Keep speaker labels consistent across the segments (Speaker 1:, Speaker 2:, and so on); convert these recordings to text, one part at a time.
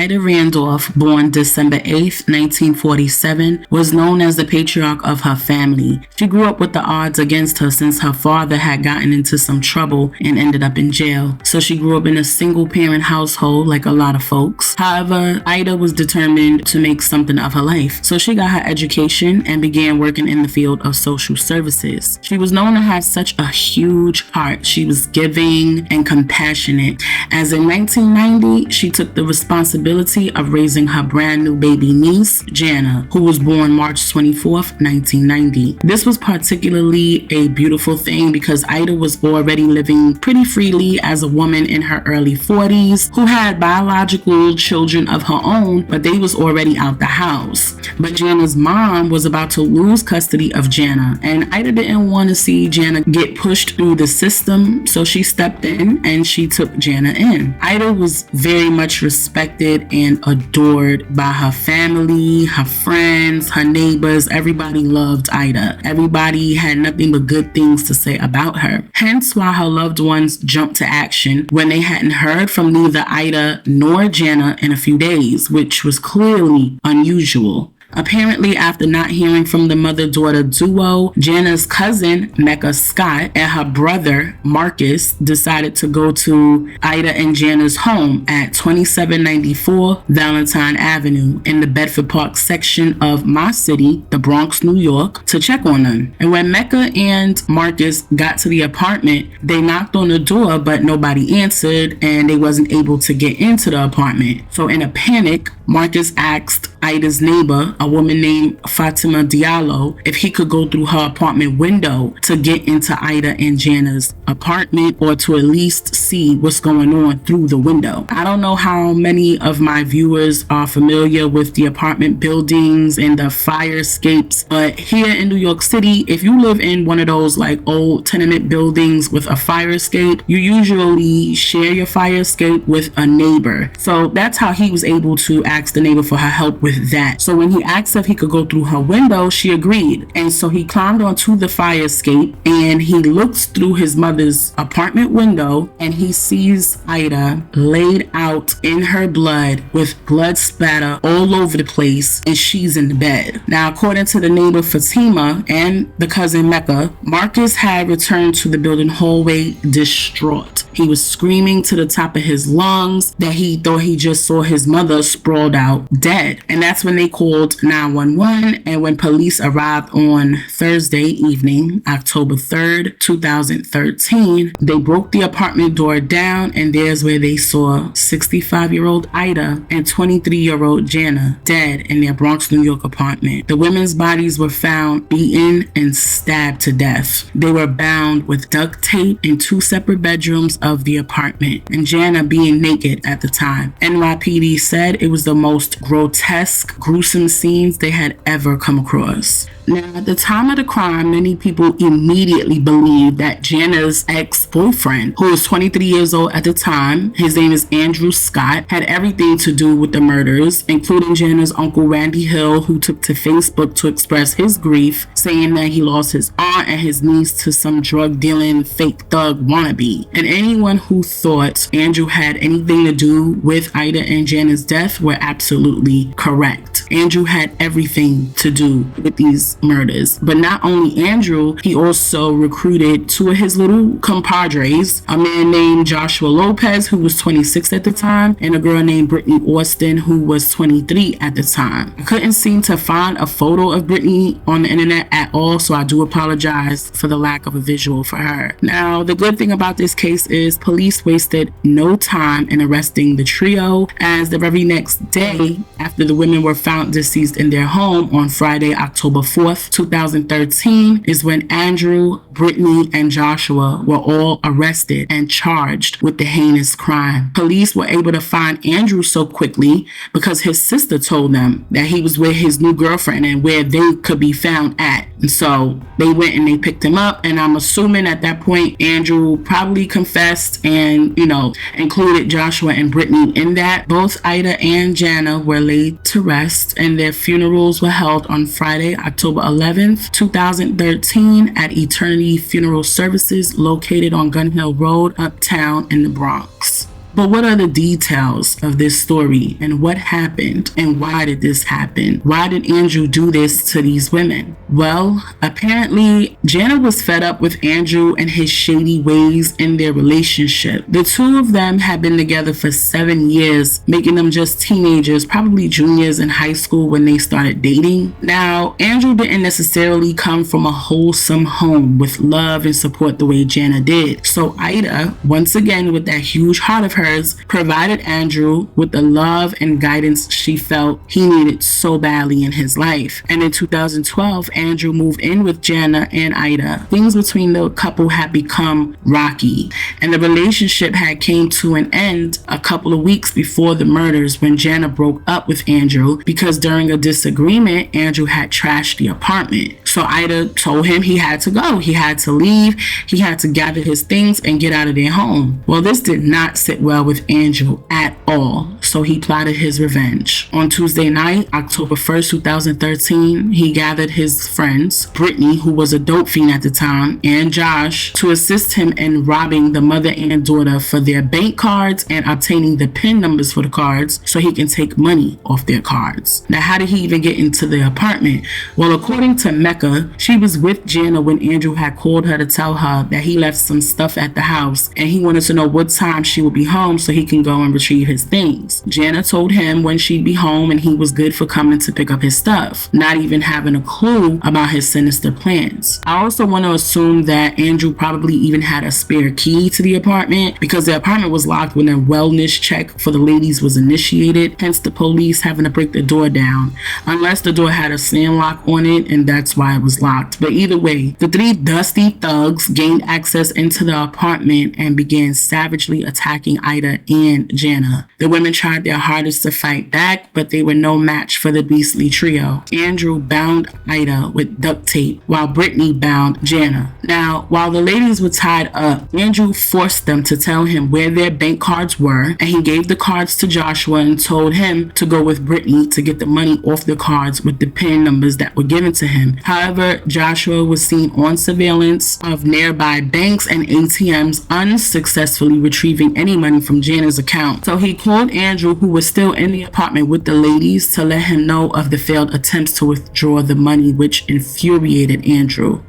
Speaker 1: Ida Randolph, born December 8th, 1947, was known as the patriarch of her family. She grew up with the odds against her since her father had gotten into some trouble and ended up in jail. So she grew up in a single-parent household like a lot of folks. However, Ida was determined to make something of her life. So she got her education and began working in the field of social services. She was known to have such a huge heart. She was giving and compassionate. As in 1990, she took the responsibility of raising her brand new baby niece, JANA, who was born March 24th, 1990. This was particularly a beautiful thing because Ida was already living pretty freely as a woman in her early 40s who had biological children of her own, but they was already out the house. But JANA's mom was about to lose custody of JANA, and Ida didn't want to see JANA get pushed through the system, so she stepped in and she took JANA in. Ida was very much respected and adored by her family, her friends, her neighbors. Everybody loved Ida. Everybody had nothing but good things to say about her. Hence why her loved ones jumped to action when they hadn't heard from neither Ida nor JANA in a few days, which was clearly unusual. Apparently, after not hearing from the mother-daughter duo, JANA's cousin, Mecca Scott, and her brother, Marcus, decided to go to Ida and JANA's home at 2794 Valentine Avenue in the Bedford Park section of my city, the Bronx, New York, to check on them. And when Mecca and Marcus got to the apartment, they knocked on the door, but nobody answered, and they wasn't able to get into the apartment. So in a panic, Marcus asked Ida's neighbor, a woman named Fatima Diallo, if he could go through her apartment window to get into Ida and JANA's apartment, or to at least see what's going on through the window. I don't know how many of my viewers are familiar with the apartment buildings and the fire escapes, but here in New York City, if you live in one of those like old tenement buildings with a fire escape, you usually share your fire escape with a neighbor. So that's how he was able to ask the neighbor for her help with that. So when he asked if he could go through her window, she agreed. And so he climbed onto the fire escape and he looks through his mother's apartment window and he sees Ida laid out in her blood with blood spatter all over the place, and she's in the bed. Now, according to the neighbor Fatima and the cousin Mecca, Marcus had returned to the building hallway distraught. He was screaming to the top of his lungs that he thought he just saw his mother sprawled out dead. And that's when they called 911. And when police arrived on Thursday evening, October 3rd, 2013, they broke the apartment door down, and there's where they saw 65-year-old Ida and 23-year-old JANA dead in their Bronx, New York apartment. The women's bodies were found beaten and stabbed to death. They were bound with duct tape in two separate bedrooms of the apartment, and JANA being naked at the time. NYPD said it was the most grotesque, gruesome scenes they had ever come across. Now, at the time of the crime, many people immediately believed that JANA's ex-boyfriend, who was 23 years old at the time, his name is Andrew Scott, had everything to do with the murders, including JANA's uncle Randy Hill, who took to Facebook to express his grief, saying that he lost his aunt and his niece to some drug-dealing fake thug wannabe. And anyone who thought Andrew had anything to do with Ida and JANA's death were absolutely correct. Andrew had everything to do with these murders. But not only Andrew, he also recruited two of his little compadres, a man named Joshua Lopez, who was 26 at the time, and a girl named Brittany Austin, who was 23 at the time. I couldn't seem to find a photo of Brittany on the internet at all, so I do apologize for the lack of a visual for her. Now, the good thing about this case is police wasted no time in arresting the trio, as the very next day, after the women were found deceased in their home on Friday, October 4th, 2013, is when Andrew, Brittany, and Joshua were all arrested and charged with the heinous crime. Police were able to find Andrew so quickly because his sister told them that he was with his new girlfriend and where they could be found at. And so they went and they picked him up, and I'm assuming at that point Andrew probably confessed and, included Joshua and Brittany in that. Both Ida and JANA were laid to rest, and their funerals were held on Friday, October 11th, 2013 at Eternity Funeral Services located on Gun Hill Road, Uptown in the Bronx. But what are the details of this story and what happened and why did this happen? Why did Andrew do this to these women? Well, apparently JANA was fed up with Andrew and his shady ways in their relationship. The two of them had been together for 7 years, making them just teenagers, probably juniors in high school when they started dating. Now, Andrew didn't necessarily come from a wholesome home with love and support the way JANA did. So Ida, once again with that huge heart of hers, provided Andrew with the love and guidance she felt he needed so badly in his life. And in 2012, Andrew moved in with JANA and Ida. Things between the couple had become rocky, and the relationship had came to an end a couple of weeks before the murders when JANA broke up with Andrew because during a disagreement, Andrew had trashed the apartment. So Ida told him he had to go. He had to leave. He had to gather his things and get out of their home. Well, this did not sit well with Andrew at all, so he plotted his revenge. On Tuesday night, October 1st, 2013, he gathered his friends, Brittany, who was a dope fiend at the time, and Josh, to assist him in robbing the mother and daughter for their bank cards and obtaining the PIN numbers for the cards so he can take money off their cards. Now, how did he even get into the apartment? Well, according to Mecca, she was with JANA when Andrew had called her to tell her that he left some stuff at the house and he wanted to know what time she would be home so he can go and retrieve his things. JANA told him when she'd be home and he was good for coming to pick up his stuff, not even having a clue about his sinister plans. I also want to assume that Andrew probably even had a spare key to the apartment because the apartment was locked when a wellness check for the ladies was initiated, hence the police having to break the door down, unless the door had a slam lock on it and that's why it was locked. But either way, the three dusty thugs gained access into the apartment and began savagely attacking Ida and JANA. The women tried their hardest to fight back, but they were no match for the beastly trio. Andrew bound Ida with duct tape while Brittany bound JANA. Now, while the ladies were tied up, Andrew forced them to tell him where their bank cards were, and he gave the cards to Joshua and told him to go with Brittany to get the money off the cards with the PIN numbers that were given to him. However, Joshua was seen on surveillance of nearby banks and ATMs unsuccessfully retrieving any money from JANA's account. So he called Andrew, who was still in the apartment with the ladies, to let him know of the failed attempts to withdraw the money, which infuriated Andrew.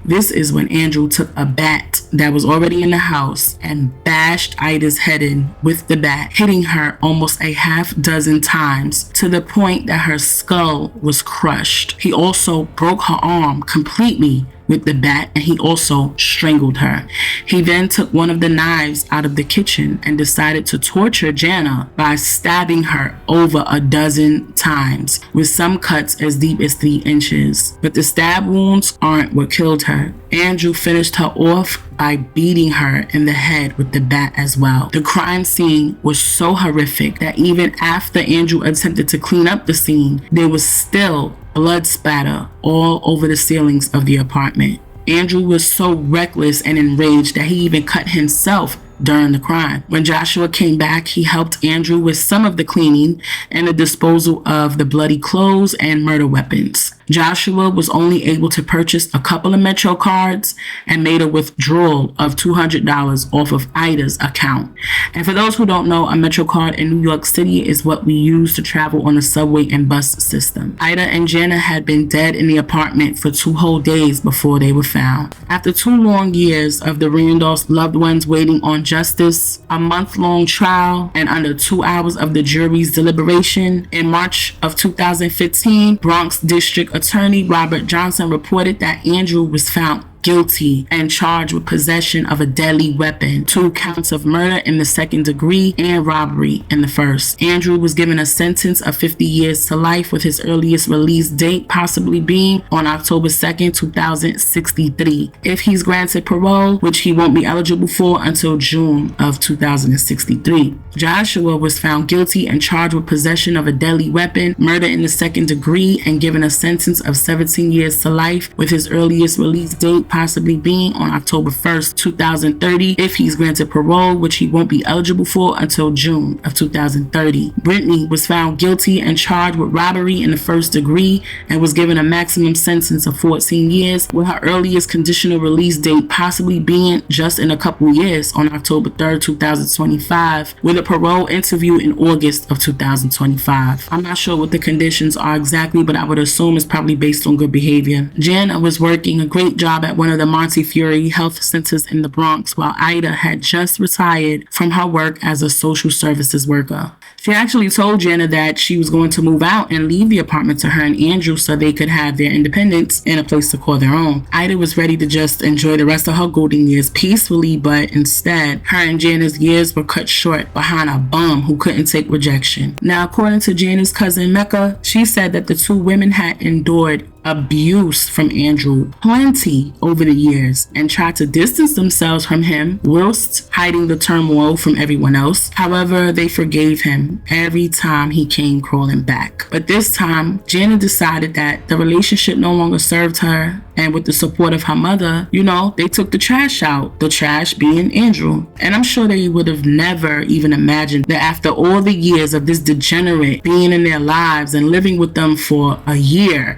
Speaker 1: This is when Andrew took a bat that was already in the house and bashed Ida's head in with the bat, hitting her almost a half dozen times to the point that her skull was crushed. He also broke her arm completely with the bat, and he also strangled her. He then took one of the knives out of the kitchen and decided to torture JANA by stabbing her over a dozen times, with some cuts as deep as 3 inches. But the stab wounds aren't what killed her. Andrew finished her off by beating her in the head with the bat as well. The crime scene was so horrific that even after Andrew attempted to clean up the scene, there was still blood spatter all over the ceilings of the apartment. Andrew was so reckless and enraged that he even cut himself during the crime. When Joshua came back, he helped Andrew with some of the cleaning and the disposal of the bloody clothes and murder weapons. Joshua was only able to purchase a couple of Metro cards and made a withdrawal of $200 off of Ida's account. And for those who don't know, a Metro card in New York City is what we use to travel on the subway and bus system. Ida and JANA had been dead in the apartment for 2 whole days before they were found. After 2 long years of the Randolph's loved ones waiting on justice, a month-long trial, and under 2 hours of the jury's deliberation, in March of 2015, Bronx District Attorney Robert Johnson reported that Andrew was found guilty and charged with possession of a deadly weapon, 2 counts of murder in the 2nd degree and robbery in the 1st. Andrew was given a sentence of 50 years to life, with his earliest release date possibly being on October 2nd, 2063. If he's granted parole, which he won't be eligible for until June of 2063. Joshua was found guilty and charged with possession of a deadly weapon, murder in the 2nd degree, and given a sentence of 17 years to life, with his earliest release date possibly being on October 1st, 2030 if he's granted parole, which he won't be eligible for until June of 2030. Brittany was found guilty and charged with robbery in the first degree and was given a maximum sentence of 14 years, with her earliest conditional release date possibly being just in a couple years on October 3rd, 2025, with a parole interview in August of 2025. I'm not sure what the conditions are exactly, but I would assume it's probably based on good behavior. Jana was working a great job at one of the Montefiore health centers in the Bronx, while Ida had just retired from her work as a social services worker. She actually told Jana that she was going to move out and leave the apartment to her and Andrew so they could have their independence and a place to call their own. Ida was ready to just enjoy the rest of her golden years peacefully, but instead, her and Jana's years were cut short behind a bum who couldn't take rejection. Now, according to Jana's cousin Mecca, she said that the two women had endured abuse from Andrew plenty over the years and tried to distance themselves from him whilst hiding the turmoil from everyone else. However, they forgave him every time he came crawling back. But this time, Jana decided that the relationship no longer served her, and with the support of her mother, they took the trash out, the trash being Andrew. And I'm sure they would have never even imagined that after all the years of this degenerate being in their lives and living with them for a year,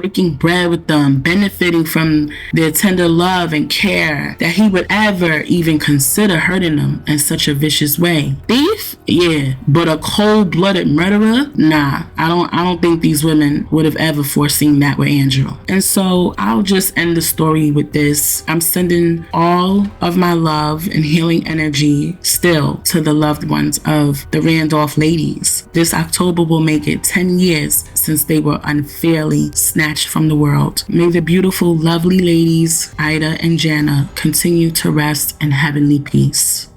Speaker 1: breaking bread with them, benefiting from their tender love and care, that he would ever even consider hurting them in such a vicious way. Thief? Yeah, but a cold-blooded murderer? Nah, I don't think these women would have ever foreseen that with Andrew. And so I'll just end the story with this. I'm sending all of my love and healing energy still to the loved ones of the Randolph ladies. This October will make it 10 years since they were unfairly snatched from the world. May the beautiful, lovely ladies, Ida and Jana, continue to rest in heavenly peace.